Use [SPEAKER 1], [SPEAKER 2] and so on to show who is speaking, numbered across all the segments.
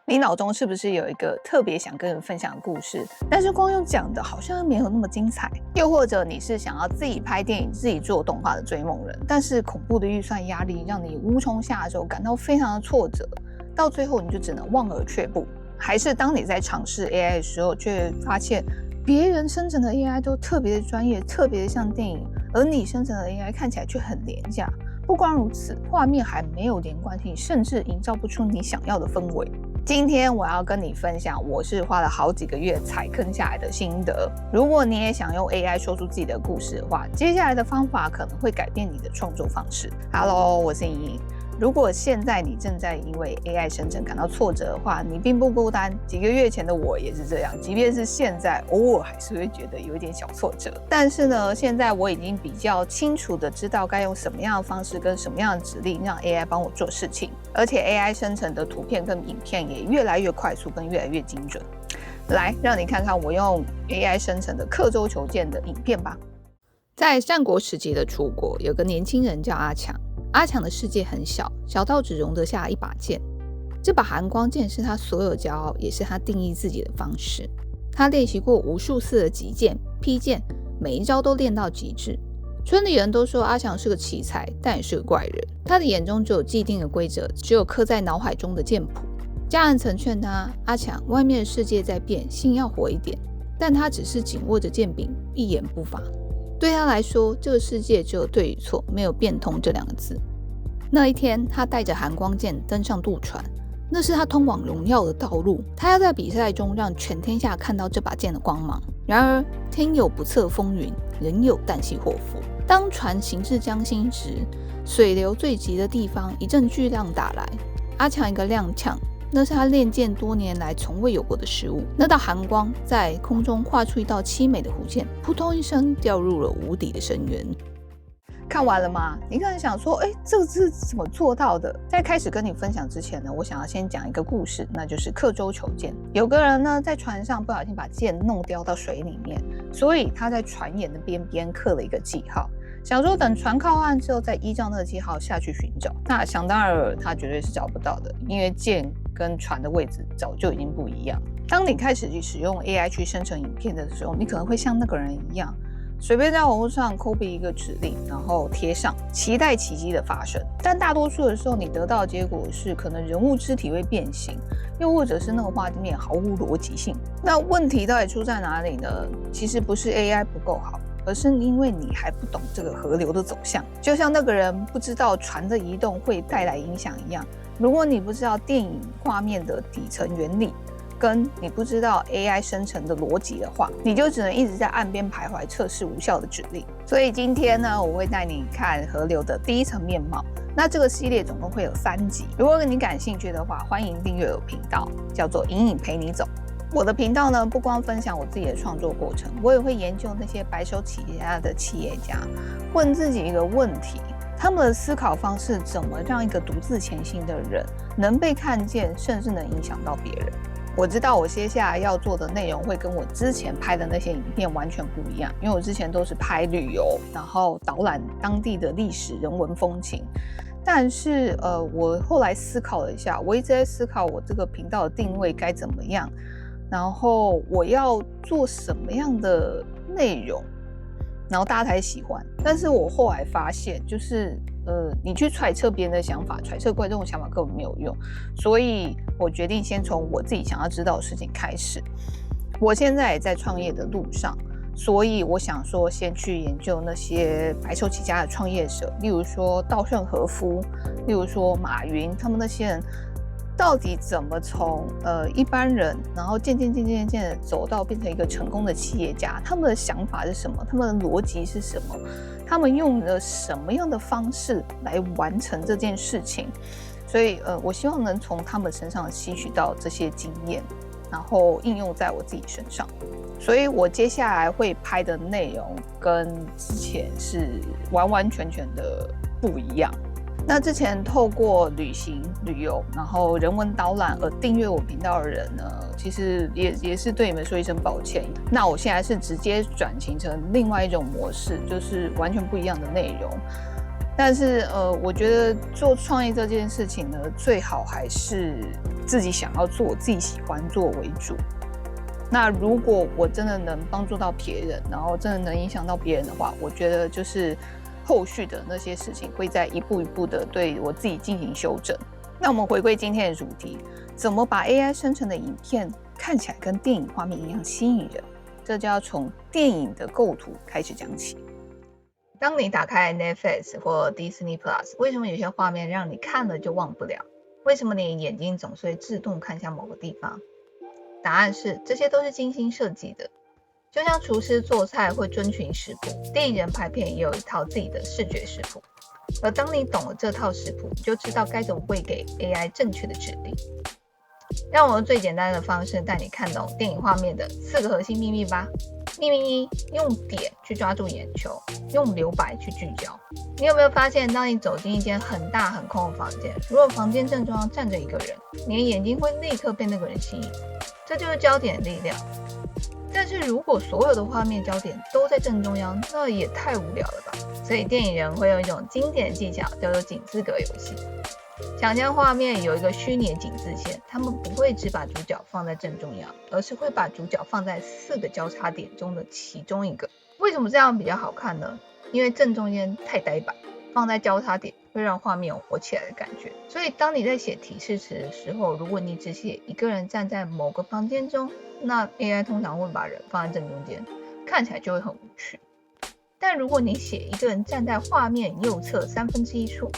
[SPEAKER 1] 你脑中是不是有一个特别想跟人分享的故事，但是光用讲的好像没有那么精彩？又或者你是想要自己拍电影、自己做动画的追梦人，但是恐怖的预算压力让你无从下手，感到非常的挫折，到最后你就只能望而却步？还是当你在尝试 AI 的时候，却发现别人生成的 AI 都特别的专业，特别的像电影，而你生成的 AI 看起来却很廉价？不光如此，画面还没有连贯性，甚至营造不出你想要的氛围。今天我要跟你分享我是花了好几个月踩坑下来的心得。如果你也想用 AI 说出自己的故事的话，接下来的方法可能会改变你的创作方式。Hello， 我是莹莹。如果现在你正在因为 AI 生成感到挫折的话，你并不孤单。几个月前的我也是这样，即便是现在，偶尔还是会觉得有一点小挫折。但是呢，现在我已经比较清楚的知道该用什么样的方式跟什么样的指令让 AI 帮我做事情，而且 AI 生成的图片跟影片也越来越快速跟越来越精准。来，让你看看我用 AI 生成的刻舟求剑的影片吧。在战国时期的楚国，有个年轻人叫阿强。阿强的世界很小，小到只容得下一把剑。这把寒光剑是他所有骄傲，也是他定义自己的方式。他练习过无数次的击剑、劈剑，每一招都练到极致。村里人都说阿强是个奇才，但也是个怪人。他的眼中只有既定的规则，只有刻在脑海中的剑谱。家人曾劝他：阿强，外面的世界在变，心要活一点。但他只是紧握着剑柄，一言不发。对他来说，这个世界只有对与错，没有变通这两个字。那一天，他带着寒光剑登上渡船，那是他通往荣耀的道路。他要在比赛中让全天下看到这把剑的光芒。然而，天有不测风云，人有旦夕祸福。当船行至江心时，水流最急的地方，一阵巨浪打来。阿强一个踉跄，那是他练剑多年来从未有过的失误。那道寒光在空中画出一道凄美的弧线，扑通一声掉入了无底的深渊。看完了吗？你可能想说，这个是怎么做到的？在开始跟你分享之前呢，我想要先讲一个故事，那就是刻舟求剑。有个人呢，在船上不小心把剑弄掉到水里面，所以他在船沿的边边刻了一个记号，想说等船靠岸之后再依照那个记号下去寻找。那想当然他绝对是找不到的，因为剑跟船的位置早就已经不一样。当你开始去使用 AI 去生成影片的时候，你可能会像那个人一样，随便在网络上 copy 一个指令，然后贴上，期待奇迹的发生。但大多数的时候，你得到的结果是可能人物肢体会变形，又或者是那个画面毫无逻辑性。那问题到底出在哪里呢？其实不是 AI 不够好，而是因为你还不懂这个河流的走向。就像那个人不知道船的移动会带来影响一样，如果你不知道电影画面的底层原理，跟你不知道 AI 生成的逻辑的话，你就只能一直在岸边徘徊，测试无效的指令。所以今天呢，我会带你看河流的第一层面貌。那这个系列总共会有3集，如果你感兴趣的话，欢迎订阅我频道，叫做莹莹陪你走。我的频道呢，不光分享我自己的创作过程，我也会研究那些白手起家的企业家，问自己一个问题：他们的思考方式怎么让一个独自前行的人能被看见，甚至能影响到别人？我知道我接下来要做的内容会跟我之前拍的那些影片完全不一样，因为我之前都是拍旅游，然后导览当地的历史人文风情。但是我后来思考了一下，我一直在思考我这个频道的定位该怎么样，然后我要做什么样的内容，然后大家才喜欢。但是我后来发现，就是你去揣测别人的想法，揣测观众的想法根本没有用，所以我决定先从我自己想要知道的事情开始。我现在也在创业的路上，所以我想说先去研究那些白手起家的创业者，例如说稻盛和夫，例如说马云，他们那些人到底怎么从一般人，然后渐渐的走到变成一个成功的企业家？他们的想法是什么？他们的逻辑是什么？他们用了什么样的方式来完成这件事情？所以我希望能从他们身上吸取到这些经验，然后应用在我自己身上。所以我接下来会拍的内容跟之前是完完全全的不一样。那之前透过旅行、旅游，然后人文导览而订阅我频道的人呢，其实也是对你们说一声抱歉。那我现在是直接转型成另外一种模式，就是完全不一样的内容。但是我觉得做创业这件事情呢，最好还是自己想要做、自己喜欢做为主。那如果我真的能帮助到别人，然后真的能影响到别人的话，我觉得就是后续的那些事情会再一步一步的对我自己进行修正。那我们回归今天的主题，怎么把 AI 生成的影片看起来跟电影画面一样吸引人？这就要从电影的构图开始讲起。当你打开 Netflix 或 Disney Plus， 为什么有些画面让你看了就忘不了？为什么你眼睛总是会自动看向某个地方？答案是，这些都是精心设计的。就像厨师做菜会遵循食谱，电影人拍片也有一套自己的视觉食谱。而当你懂了这套食谱，你就知道该怎么喂给 AI 正确的指令。让我用最简单的方式带你看懂电影画面的4个核心秘密吧。秘密1：用点去抓住眼球，用留白去聚焦。你有没有发现，当你走进一间很大很空的房间，如果房间正中央站着一个人，你的眼睛会立刻被那个人吸引，这就是焦点的力量。但是如果所有的画面焦点都在正中央，那也太无聊了吧。所以电影人会用一种经典的技巧，叫做井字格游戏。想象画面有一个虚拟的井字线，他们不会只把主角放在正中央，而是会把主角放在4个交叉点中的其中一个。为什么这样比较好看呢？因为正中间太呆板，放在交叉点会让画面有活起来的感觉。所以当你在写提示词的时候，如果你只写一个人站在某个房间中，那 AI 通常会把人放在正中间，看起来就会很无趣。但如果你写一个人站在画面右侧1/3处，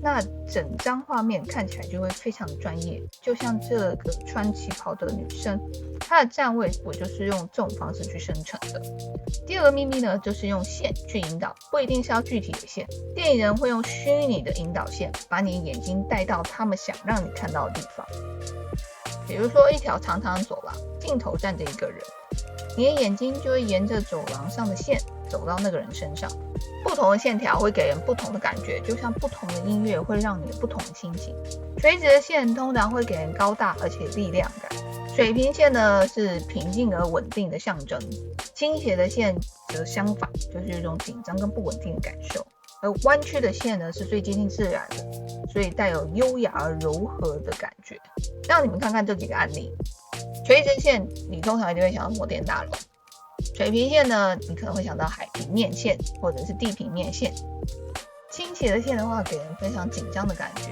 [SPEAKER 1] 那整张画面看起来就会非常专业。就像这个穿旗袍的女生，她的站位我就是用这种方式去生成的。第2个秘密呢，就是用线去引导，不一定是要具体的线。电影人会用虚拟的引导线，把你的眼睛带到他们想让你看到的地方。比如说一条长长的走廊，镜头站着一个人，你的眼睛就会沿着走廊上的线走到那个人身上。不同的线条会给人不同的感觉，就像不同的音乐会让你有不同的心情。垂直的线通常会给人高大而且力量感，水平线呢是平静而稳定的象征，倾斜的线则相反，就是一种紧张跟不稳定的感受。而弯曲的线呢是最接近自然的，所以带有优雅而柔和的感觉。让你们看看这几个案例。垂直线你通常一定会想到摩天大楼，水平线呢你可能会想到海平面线或者是地平面线。倾斜的线的话给人非常紧张的感觉，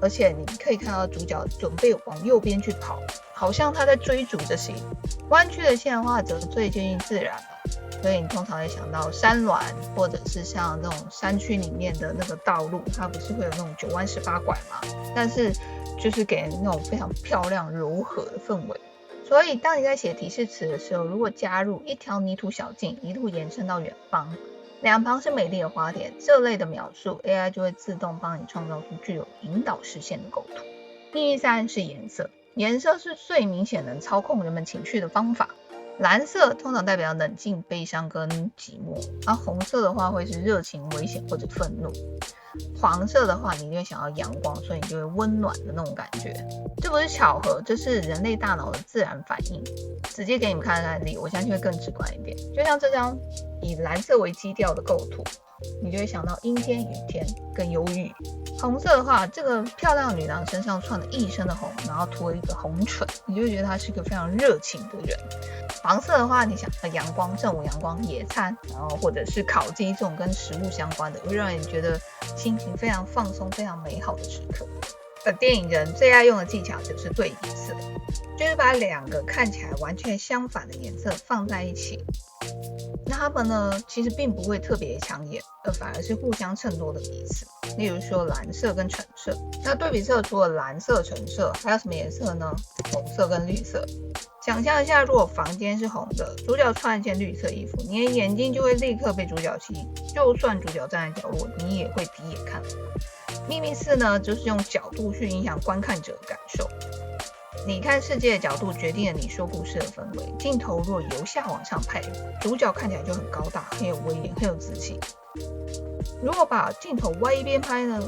[SPEAKER 1] 而且你可以看到主角准备往右边去跑，好像他在追逐着谁。弯曲的线的话则最接近自然了，所以你通常会想到山峦，或者是像那种山区里面的那个道路，它不是会有那种9弯18拐吗？但是就是给人那种非常漂亮柔和的氛围。所以当你在写提示词的时候，如果加入一条泥土小径一路延伸到远方，两旁是美丽的花田，这类的描述 AI 就会自动帮你创造出具有引导视线的构图。秘密3是颜色，颜色是最明显能操控人们情绪的方法。蓝色通常代表冷静、悲伤跟寂寞，而红色的话会是热情、危险或者愤怒。黄色的话你就会想要阳光，所以你就会温暖的那种感觉。这不是巧合，这是人类大脑的自然反应。直接给你们看案例，我相信会更直观一点。就像这张以蓝色为基调的构图，你就会想到阴天、雨天跟忧郁。红色的话，这个漂亮的女郎身上串了一身的红，然后涂了一个红唇，你就会觉得她是一个非常热情的人。黄色的话，你想阳光、正午阳光、野餐，然后或者是烤鸡这种跟食物相关的，会让人觉得心情非常放松、非常美好的时刻。而电影人最爱用的技巧就是对比色，就是把2个看起来完全相反的颜色放在一起。那它们呢，其实并不会特别抢眼，而反而是互相衬托的彼此。例如说蓝色跟橙色，那对比色除了蓝色、橙色，还有什么颜色呢？红色跟绿色。想象一下，如果房间是红的，主角穿一件绿色衣服，你的眼睛就会立刻被主角吸引，就算主角站在角落，你也会低眼看。秘密4呢，就是用角度去影响观看者的感受。你看世界的角度决定了你说故事的氛围。镜头若由下往上拍，主角看起来就很高大，很有威严，很有自信。如果把镜头歪一边拍呢，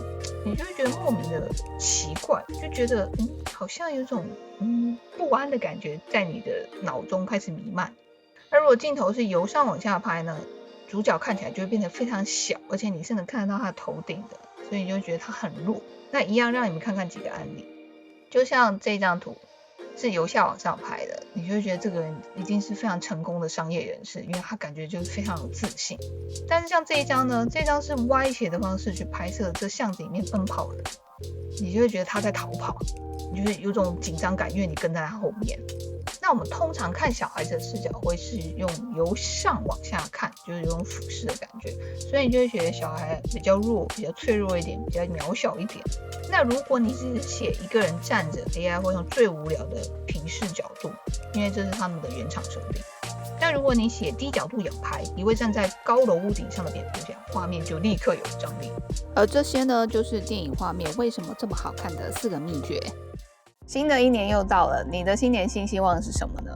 [SPEAKER 1] 你就会觉得莫名的奇怪，就觉得好像有种不安的感觉在你的脑中开始弥漫。而如果镜头是由上往下拍呢，主角看起来就会变得非常小，而且你是能看得到他的头顶的，所以你就会觉得他很弱。那一样让你们看看几个案例。就像这张图是由下往上拍的，你就会觉得这个人一定是非常成功的商业人士，因为他感觉就是非常有自信。但是像这一张呢，这张是歪斜的方式去拍摄这巷子里面奔跑的，你就会觉得他在逃跑，你就会有种紧张感，因为你跟在他后面。那我们通常看小孩子的视角会是由上往下看，就是有种俯视的感觉，所以你就会觉得小孩比较弱，比较脆弱一点，比较渺小一点。那如果你只是写一个人站着， AI 会用最无聊的平视角度，因为这是他们的原厂设定。但如果你写低角度仰拍，一位站在高楼屋顶上的蝙蝠侠，画面就立刻有张力。而这些呢，就是电影画面为什么这么好看的4个秘诀。新的一年又到了，你的新年新希望是什么呢？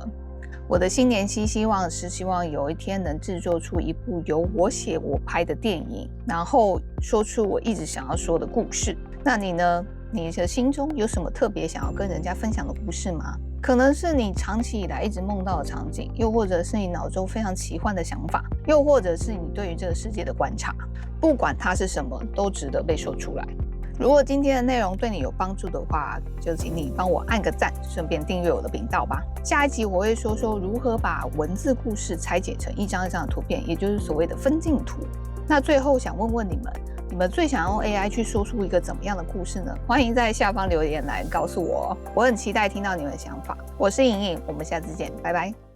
[SPEAKER 1] 我的新年新希望是希望有一天能制作出一部由我写我拍的电影，然后说出我一直想要说的故事。那你呢？你的心中有什么特别想要跟人家分享的故事吗？可能是你长期以来一直梦到的场景，又或者是你脑中非常奇幻的想法，又或者是你对于这个世界的观察。不管它是什么，都值得被说出来。如果今天的内容对你有帮助的话，就请你帮我按个赞，顺便订阅我的频道吧。下一集我会说说如何把文字故事拆解成一张一张的图片，也就是所谓的分镜图。那最后想问问你们最想用 AI 去说出一个怎么样的故事呢？欢迎在下方留言来告诉我，我很期待听到你们的想法。我是莹莹，我们下次见，拜拜。